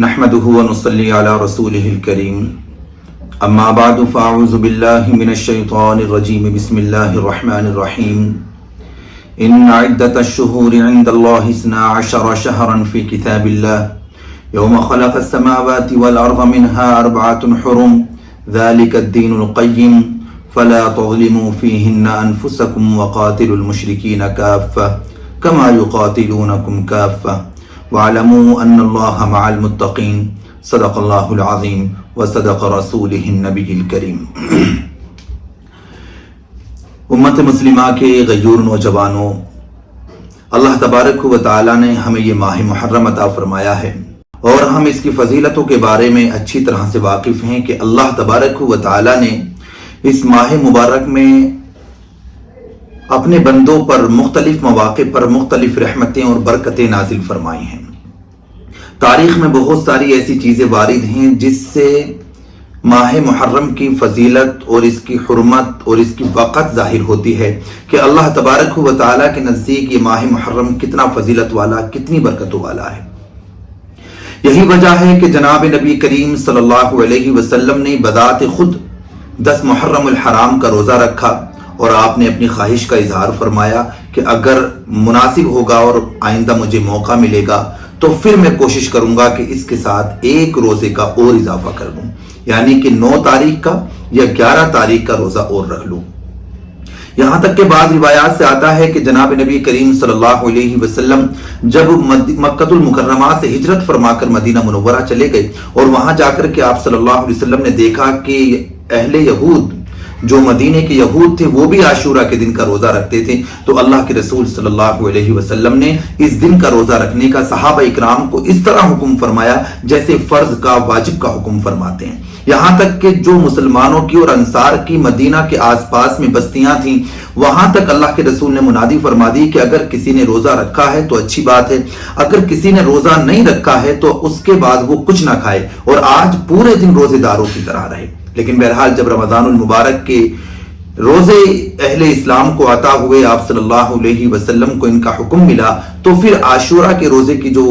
نحمده ونصلي على رسوله الكريم اما بعد فاعوذ بالله من الشيطان الرجيم بسم الله الرحمن الرحيم ان عدة الشهور عند الله 12 شهرا في كتاب الله يوم خلق السماوات والارض منها 4 حرم ذلك الدين القيم فلا تظلموا فيهن انفسكم وقاتلوا المشركين كافة كما يقاتلونكم كافة وَاعْلَمُوا أَنَّ اللَّهَ مَعَ الْمُتَّقِينَ صدق اللہ العظیم وصدق رسولہ النبی الکریم۔ امت مسلمہ کے غیور نوجوانوں، اللہ تبارک و تعالی نے ہمیں یہ ماہ محرم عطا فرمایا ہے اور ہم اس کی فضیلتوں کے بارے میں اچھی طرح سے واقف ہیں کہ اللہ تبارک و تعالی نے اس ماہ مبارک میں اپنے بندوں پر مختلف مواقع پر مختلف رحمتیں اور برکتیں نازل فرمائی ہیں۔ تاریخ میں بہت ساری ایسی چیزیں وارد ہیں جس سے ماہ محرم کی فضیلت اور اس کی حرمت اور اس کی وقت ظاہر ہوتی ہے کہ اللہ تبارک و تعالیٰ کے نزدیک یہ ماہ محرم کتنا فضیلت والا، کتنی برکتوں والا ہے۔ یہی وجہ ہے کہ جناب نبی کریم صلی اللہ علیہ وسلم نے بذات خود 10 محرم الحرام کا روزہ رکھا اور آپ نے اپنی خواہش کا اظہار فرمایا کہ اگر مناسب ہوگا اور آئندہ مجھے موقع ملے گا تو پھر میں کوشش کروں گا کہ اس کے ساتھ ایک روزے کا اور اضافہ کر لوں، یعنی کہ 9 تاریخ کا یا 11 تاریخ کا روزہ اور رکھ لوں۔ یہاں تک کہ بعض روایات سے آتا ہے کہ جناب نبی کریم صلی اللہ علیہ وسلم جب مکہ المکرمہ سے ہجرت فرما کر مدینہ منورہ چلے گئے اور وہاں جا کر کے آپ صلی اللہ علیہ وسلم نے دیکھا کہ اہل یہود جو مدینے کے یہود تھے وہ بھی عاشورہ کے دن کا روزہ رکھتے تھے، تو اللہ کے رسول صلی اللہ علیہ وسلم نے اس دن کا روزہ رکھنے کا صحابہ اکرام کو اس طرح حکم فرمایا جیسے فرض کا، واجب کا حکم فرماتے ہیں۔ یہاں تک کہ جو مسلمانوں کی اور انصار کی مدینہ کے آس پاس میں بستیاں تھیں وہاں تک اللہ کے رسول نے منادی فرما دی کہ اگر کسی نے روزہ رکھا ہے تو اچھی بات ہے، اگر کسی نے روزہ نہیں رکھا ہے تو اس کے بعد وہ کچھ نہ کھائے اور آج پورے دن روزے داروں کی طرح رہے۔ لیکن بہرحال جب رمضان المبارک کے روزے اہل اسلام کو عطا ہوئے، آپ صلی اللہ علیہ وسلم کو ان کا حکم ملا، تو پھر عاشورہ کے روزے کی جو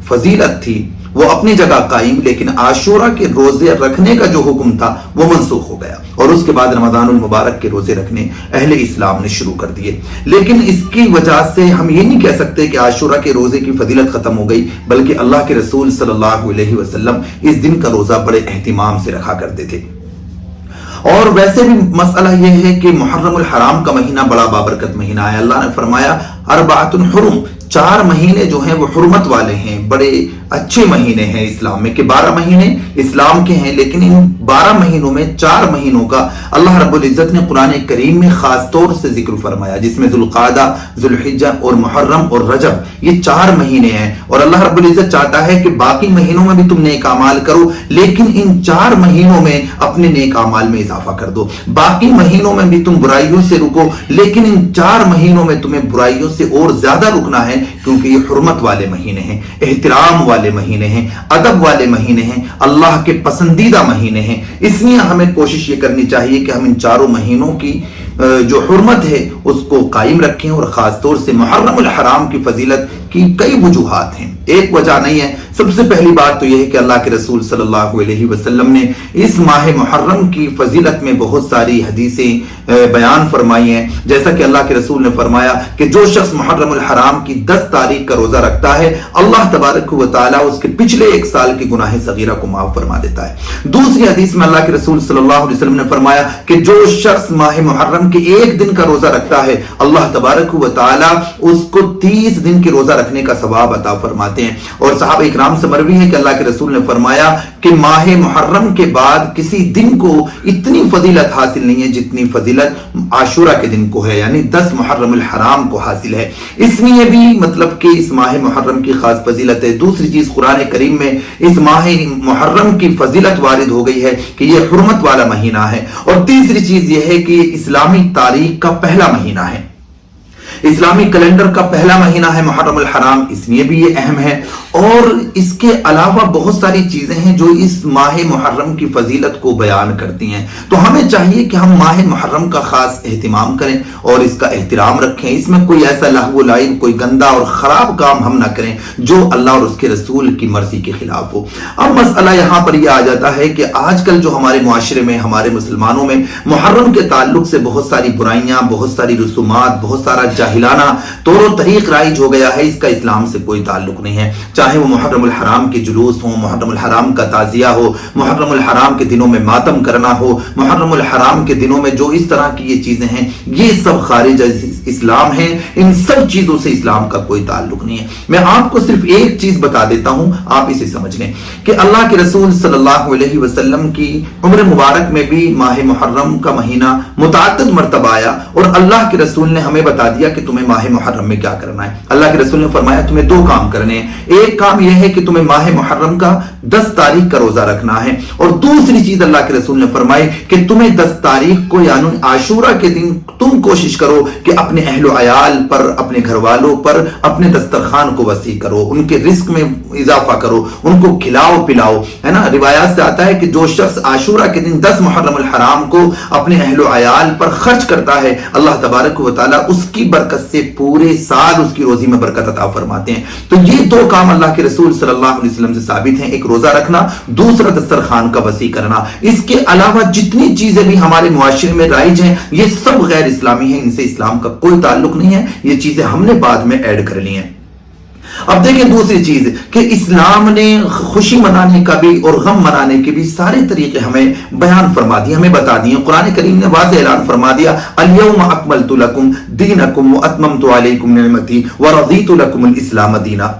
فضیلت تھی وہ اپنی جگہ قائم، لیکن عاشورہ کے روزے رکھنے کا جو حکم تھا وہ منسوخ ہو گیا اور اس کے بعد رمضان المبارک کے روزے رکھنے اہل اسلام نے شروع کر دیے۔ لیکن اس کی وجہ سے ہم یہ نہیں کہہ سکتے کہ عاشورہ کے روزے کی فضیلت ختم ہو گئی، بلکہ اللہ کے رسول صلی اللہ علیہ وسلم اس دن کا روزہ بڑے اہتمام سے رکھا کرتے تھے۔ اور ویسے بھی مسئلہ یہ ہے کہ محرم الحرام کا مہینہ بڑا بابرکت مہینہ ہے۔ اللہ نے فرمایا 4 حرم، 4 مہینے جو ہیں وہ حرمت والے ہیں، بڑے اچھے مہینے ہیں اسلام میں، کہ 12 مہینے اسلام کے ہیں، لیکن ان 12 مہینوں میں 4 مہینوں کا اللہ رب العزت نے قرآن کریم میں خاص طور سے ذکر فرمایا، جس میں ذوالقعدہ، ذوالحجہ اور محرم اور رجب، یہ 4 مہینے ہیں۔ اور اللہ رب العزت چاہتا ہے کہ باقی مہینوں میں بھی تم نیک اعمال کرو، لیکن ان 4 مہینوں میں اپنے نیک اعمال میں اضافہ کر دو۔ باقی مہینوں میں بھی تم برائیوں سے رکو، لیکن ان 4 مہینوں میں تمہیں برائیوں سے اور زیادہ رکنا ہے، کیونکہ یہ حرمت والے مہینے ہیں، احترام والے مہینے ہیں، ادب والے مہینے ہیں، اللہ کے پسندیدہ مہینے ہیں۔ اس لیے ہمیں کوشش یہ کرنی چاہیے کہ ہم ان 4 مہینوں کی جو حرمت ہے اس کو قائم رکھیں، اور خاص طور سے محرم الحرام کی فضیلت کی کئی وجوہات ہیں، ایک وجہ نہیں ہے۔ سب سے پہلی بات تو یہ ہے کہ اللہ کے رسول صلی اللہ علیہ وسلم نے اس ماہ محرم کی فضیلت میں بہت ساری حدیثیں بیان فرمائی ہیں، جیسا کہ اللہ کے رسول نے فرمایا کہ جو شخص محرم الحرام کی 10 تاریخ کا روزہ رکھتا ہے اللہ تبارک و تعالیٰ اس کے پچھلے 1 سال کے گناہ صغیرہ کو معاف فرما دیتا ہے۔ دوسری حدیث میں اللہ کے رسول صلی اللہ علیہ وسلم نے فرمایا کہ جو شخص ماہ محرم کے 1 دن کا روزہ رکھتا ہے اللہ تبارک و تعالیٰ اس کو 30 دن کے روزہ رکھنے کا ثواب عطا فرماتے ہیں۔ اور صحابہ اکرام سے مروی ہے کہ اللہ کے رسول نے فرمایا کہ ماہ محرم کے بعد کسی دن کو اتنی فضیلت حاصل نہیں ہے جتنی فضیلت عاشورہ کے دن کو ہے، یعنی 10 محرم الحرام کو حاصل ہے۔ اس میں بھی مطلب کہ اس ماہ محرم کی خاص فضیلت ہے۔ دوسری چیز قرآن کریم میں اس ماہ محرم کی فضیلت وارد ہو گئی ہے کہ یہ حرمت والا مہینہ ہے۔ اور تیسری چیز یہ ہے کہ یہ اسلامی تاریخ کا پہلا مہینہ ہے، اسلامی کیلنڈر کا پہلا مہینہ ہے محرم الحرام، اس لیے بھی یہ اہم ہے۔ اور اس کے علاوہ بہت ساری چیزیں ہیں جو اس ماہ محرم کی فضیلت کو بیان کرتی ہیں. تو ہمیں چاہیے کہ ہم ماہ محرم کا خاص اہتمام کریں اور اس کا احترام رکھیں. اس میں کوئی ایسا لہو و لعب، کوئی گندا اور خراب کام ہم نہ کریں جو اللہ اور اس کے رسول کی مرضی کے خلاف ہو. اب مسئلہ یہاں پر یہ آ جاتا ہے کہ آج کل جو ہمارے معاشرے میں، ہمارے مسلمانوں میں محرم کے تعلق سے بہت ساری برائیاں، بہت ساری رسومات، بہت سارا جاہلانہ طور و طریق رائج ہو گیا ہے. اس کا اسلام سے کوئی تعلق نہیں ہے. چاہے وہ محرم الحرام کے جلوس ہوں، محرم الحرام کا تعزیہ ہو، محرم الحرام کے دنوں میں ماتم کرنا ہو، محرم الحرام کے دنوں میں جو اس طرح کی یہ چیزیں ہیں، یہ سب خارج اسلام ہیں. ان سب چیزوں سے اسلام کا کوئی تعلق نہیں ہے. میں آپ کو صرف ایک چیز بتا دیتا ہوں، آپ اسے سمجھ لیں کہ اللہ کے رسول صلی اللہ علیہ وسلم کی عمر مبارک میں بھی ماہ محرم کا مہینہ متعدد مرتبہ آیا، اور اللہ کے رسول نے ہمیں بتا دیا کہ تمہیں ماہ محرم میں کیا کرنا ہے. اللہ کے رسول نے فرمایا تمہیں دو کام کرنے ہیں. ایک کام یہ ہے کہ تمہیں ماہ محرم کا 10 تاریخ کا روزہ رکھنا ہے، اور دوسری چیز اللہ کے رسول نے فرمائی کہ تمہیں 10 تاریخ کو یعنی عاشورہ کے دن تم کوشش کرو کہ اپنے اہل و عیال پر، اپنے گھر والوں پر اپنے دسترخوان کو وسیع کرو، ان کے رزق میں اضافہ کرو، ان کو کھلاؤ پلاؤ. ہے نا، روایات سے آتا ہے کہ جو شخص عاشورہ کے دن 10 محرم الحرام کو اپنے اہل و عیال پر خرچ کرتا ہے، اللہ تبارک و تعالیٰ اس کی برکت سے پورے سال اس کی روزی میں برکت عطا فرماتے ہیں. تو یہ دو کام اللہ کے رسول صلی اللہ علیہ وسلم سے ثابت ہیں، ایک روزہ رکھنا، دوسرا دسترخوان کا وسیع کرنا. اس کے علاوہ جتنی چیزیں بھی ہمارے معاشرے میں رائج ہیں یہ سب غیر اسلامی ہیں، ان سے اسلام کا کوئی تعلق نہیں ہے. یہ چیزیں ہم نے بعد میں ایڈ کر لی ہیں. اب دیکھیں دوسری چیز کہ اسلام نے خوشی منانے کا بھی اور غم منانے کے بھی سارے طریقے ہمیں بیان فرما دیے، ہمیں بتا دیے. قرآن کریم نے واضح اعلان فرما دیا، الیوم اکملت لکم دینکم واتممت علیکم نعمتی ورضیت لکم الاسلام دینا.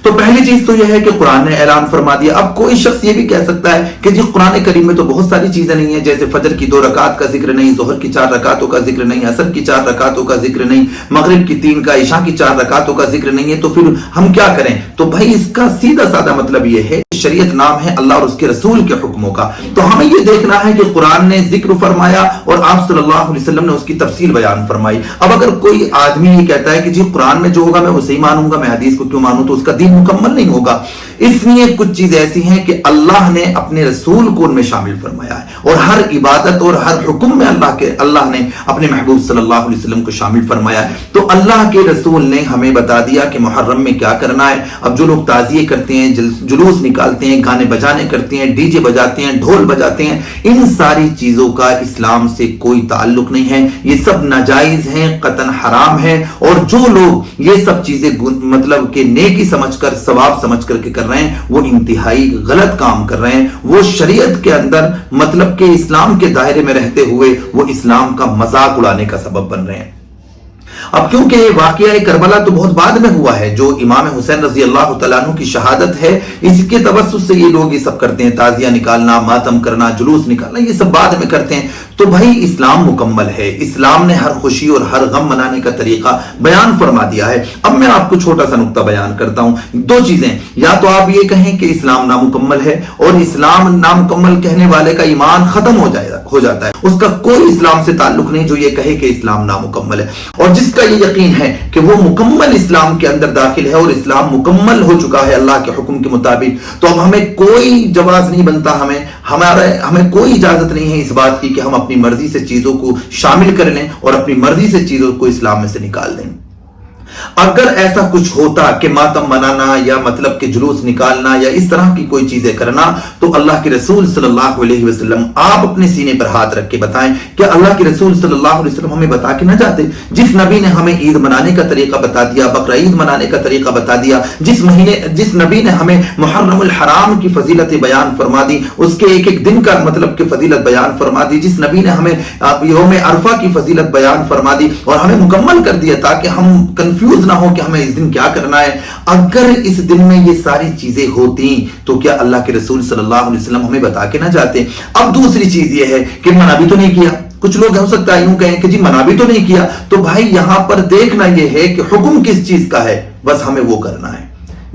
تو پہلی چیز تو یہ ہے کہ قرآن نے اعلان فرما دیا. اب کوئی شخص یہ بھی کہہ سکتا ہے کہ جی قرآن کریم میں تو بہت ساری چیزیں نہیں ہیں، جیسے فجر کی 2 رکعت کا ذکر نہیں، ظہر کی 4 رکعتوں کا ذکر نہیں، عصر کی 4 رکعتوں کا ذکر نہیں، مغرب کی 3 کا، عشاء کی 4 رکعتوں کا ذکر نہیں ہے، تو پھر ہم کیا کریں؟ تو بھائی اس کا سیدھا سادہ مطلب یہ ہے، شریعت نام ہے اللہ اور اس کے رسول کے حکموں کا. تو ہمیں یہ دیکھنا ہے کہ قرآن نے ذکر فرمایا اور آپ صلی اللہ علیہ وسلم نے اس کی تفصیل بیان فرمائی. اب اگر کوئی آدمی یہ کہتا ہے کہ جی قرآن میں جو ہوگا میں اسے ہی مانوں گا، میں حدیث کو کیوں مانوں، تو اس کا دین مکمل نہیں ہوگا. اس لیے کچھ چیزیں ایسی ہیں کہ اللہ نے اپنے رسول کو ان میں شامل فرمایا ہے، اور ہر عبادت اور ہر حکم میں اللہ نے اپنے محبوب صلی اللہ علیہ وسلم کو شامل فرمایا ہے. تو اللہ کے رسول نے ہمیں بتا دیا کہ محرم میں کیا کرنا ہے. اب جو لوگ تعزیے کرتے ہیں، جلوس نکالتے ہیں، گانے بجانے کرتے ہیں، ڈی جے بجاتے ہیں، ڈھول بجاتے ہیں، ان ساری چیزوں کا اسلام سے کوئی تعلق نہیں ہے. یہ سب ناجائز ہیں، قطعاً حرام ہیں. اور جو لوگ یہ سب چیزیں مطلب کہ نیکی سمجھ کر، ثواب سمجھ کر کے کر رہے ہیں، وہ انتہائی غلط کام کر رہے ہیں. وہ شریعت کے اندر مطلب کہ اسلام کے دائرے میں رہتے ہوئے وہ اسلام کا مذاق اڑانے کا سبب بن رہے ہیں. اب کیونکہ واقعہ کربلا تو بہت بعد میں ہوا ہے، جو امام حسین رضی اللہ تعالیٰ عنہ کی شہادت ہے، اس کے توسط سے یہ لوگ یہ سب کرتے ہیں، تعزیہ نکالنا، ماتم کرنا، جلوس نکالنا، یہ سب بعد میں کرتے ہیں. تو بھائی اسلام مکمل ہے، اسلام نے ہر خوشی اور ہر غم منانے کا طریقہ بیان فرما دیا ہے. اب میں آپ کو چھوٹا سا نقطہ بیان کرتا ہوں. دو چیزیں، یا تو آپ یہ کہیں کہ اسلام نامکمل ہے، اور اسلام نامکمل کہنے والے کا ایمان ختم ہو جاتا ہے، اس کا کوئی اسلام سے تعلق نہیں جو یہ کہے کہ اسلام نامکمل ہے. اور جس کا یہ یقین ہے کہ وہ مکمل اسلام کے اندر داخل ہے اور اسلام مکمل ہو چکا ہے اللہ کے حکم کے مطابق، تو اب ہمیں کوئی جواز نہیں بنتا، ہمیں کوئی اجازت نہیں ہے اس بات کی کہ ہم اپنی مرضی سے چیزوں کو شامل کر لیں اور اپنی مرضی سے چیزوں کو اسلام میں سے نکال دیں. اگر ایسا کچھ ہوتا کہ ماتم منانا یا مطلب کہ جلوس نکالنا یا اس طرح کی کوئی چیزیں کرنا، تو اللہ کے رسول صلی اللہ علیہ وسلم آپ اپنے سینے پر ہاتھ رکھ کے بتائیں کہ اللہ کے رسول صلی اللہ علیہ وسلم ہمیں بتا کے نہ جاتے. جس نبی نے ہمیں عید منانے کا طریقہ بتا دیا، بقرہ عید منانے کا طریقہ بتا دیا، جس نبی نے ہمیں محرم الحرام کی فضیلت بیان فرما دی، اس کے ایک ایک دن کا مطلب کہ فضیلت بیان فرما دی، جس نبی نے ہمیں یوم عرفہ کی فضیلت بیان فرما دی اور ہمیں مکمل کر دیا تاکہ ہم کنفیوز نہ ہو کہ ہمیں اس دن کیا کرنا ہے. اگر اس دن میں یہ ساری چیزیں ہوتی تو کیا اللہ کے رسول صلی اللہ علیہ وسلم ہمیں بتا کے نہ جاتے؟ اب دوسری چیز یہ ہے کہ منع بھی تو نہیں کیا. کچھ لوگ ہو سکتا ہے یوں کہیں کہ جی منع بھی تو نہیں کیا. تو بھائی یہاں پر دیکھنا یہ ہے کہ حکم کس چیز کا ہے، بس ہمیں وہ کرنا ہے.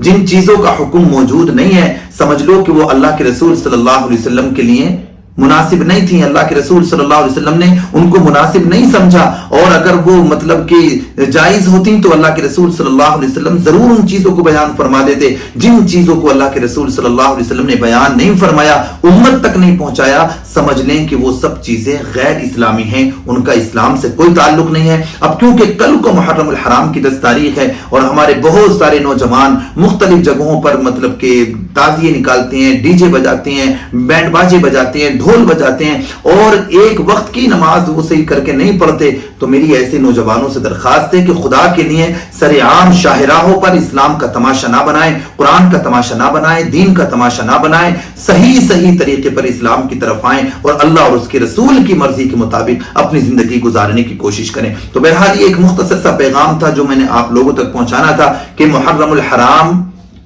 جن چیزوں کا حکم موجود نہیں ہے سمجھ لو کہ وہ اللہ کے رسول صلی اللہ علیہ وسلم کے لیے مناسب نہیں تھی، اللہ کے رسول صلی اللہ علیہ وسلم نے ان کو مناسب نہیں سمجھا، اور اگر وہ مطلب کہ جائز ہوتی تو اللہ کے رسول صلی اللہ علیہ وسلم ضرور ان چیزوں کو بیان فرما دیتے جن چیزوں کو اللہ کے رسول صلی اللہ علیہ وسلم نے بیان نہیں فرمایا، امت تک نہیں پہنچایا، سمجھ لیں کہ وہ سب چیزیں غیر اسلامی ہیں، ان کا اسلام سے کوئی تعلق نہیں ہے۔ اب کیونکہ کل کو محرم الحرام کی 10 تاریخ ہے اور ہمارے بہت سارے نوجوان مختلف جگہوں پر مطلب کہ تازیے نکالتے ہیں، ڈی جے بجاتے ہیں، بینڈ باجے بجاتے ہیں، ڈھول بجاتے ہیں، اور ایک وقت کی نماز وہ صحیح کر کے نہیں پڑھتے، تو میری ایسے نوجوانوں سے درخواست ہے کہ خدا کے لیے سر عام شاہراہوں پر اسلام کا تماشا نہ بنائیں، قرآن کا تماشا نہ بنائیں، دین کا تماشا نہ بنائیں، صحیح طریقے پر اسلام کی طرف آئیں اور اللہ اور اس کے رسول کی مرضی کے مطابق اپنی زندگی گزارنے کی کوشش کریں۔ تو بہرحال یہ ایک مختصر سا پیغام تھا جو میں نے آپ لوگوں تک پہنچانا تھا کہ محرم الحرام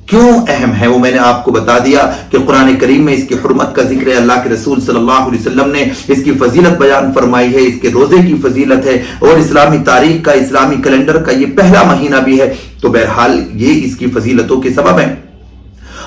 کیوں اہم ہے، وہ میں نے آپ کو بتا دیا کہ قرآن کریم میں اس کی حرمت کا ذکر ہے، اللہ کے رسول صلی اللہ علیہ وسلم نے اس کی فضیلت بیان فرمائی ہے، اس کے روزے کی فضیلت ہے، اور اسلامی تاریخ کا، اسلامی کیلنڈر کا یہ پہلا مہینہ بھی ہے، تو بہرحال یہ اس کی فضیلتوں کے سبب ہے۔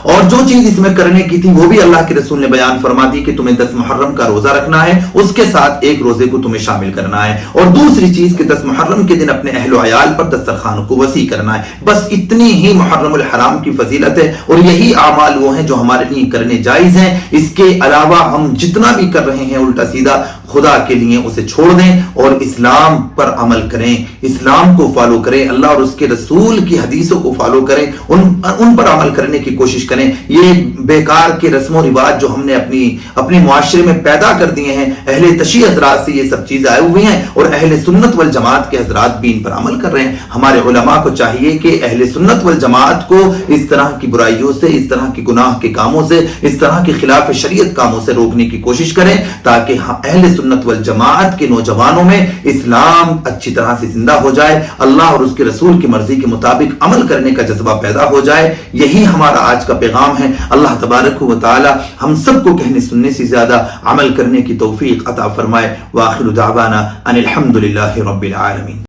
اور جو چیز اس میں کرنے کی تھی وہ بھی اللہ کے رسول نے بیان فرما دی کہ تمہیں 10 محرم کا روزہ رکھنا ہے، اس کے ساتھ ایک روزے کو تمہیں شامل کرنا ہے، اور دوسری چیز کہ 10 محرم کے دن اپنے اہل و عیال پر دسترخوان کو وسیع کرنا ہے۔ بس اتنی ہی محرم الحرام کی فضیلت ہے، اور یہی اعمال وہ ہیں جو ہمارے لیے کرنے جائز ہیں۔ اس کے علاوہ ہم جتنا بھی کر رہے ہیں الٹا سیدھا، خدا کے لیے اسے چھوڑ دیں اور اسلام پر عمل کریں، اسلام کو فالو کریں، اللہ اور اس کے رسول کی حدیثوں کو فالو کریں، ان پر عمل کرنے کی کوشش کریں۔ یہ بیکار کے رسم و رواج جو ہم نے اپنے معاشرے میں پیدا کر دیے ہیں، اہل تشیع حضرات سے یہ سب چیزیں آئے ہوئی ہیں، اور اہل سنت والجماعت کے حضرات بھی ان پر عمل کر رہے ہیں۔ ہمارے علماء کو چاہیے کہ اہل سنت والجماعت کو اس طرح کی برائیوں سے، اس طرح کی گناہ کے کاموں سے، اس طرح کے خلاف شریعت کاموں سے روکنے کی کوشش کریں، تاکہ اہل سنت والجماعت کے نوجوانوں میں اسلام اچھی طرح سے زندہ ہو جائے، اللہ اور اس کے رسول کی مرضی کے مطابق عمل کرنے کا جذبہ پیدا ہو جائے۔ یہی ہمارا آج کا پیغام ہے۔ اللہ تبارک و تعالی ہم سب کو کہنے سننے سے زیادہ عمل کرنے کی توفیق عطا فرمائے۔ وآخر دعوانا ان الحمد للہ رب العالمین۔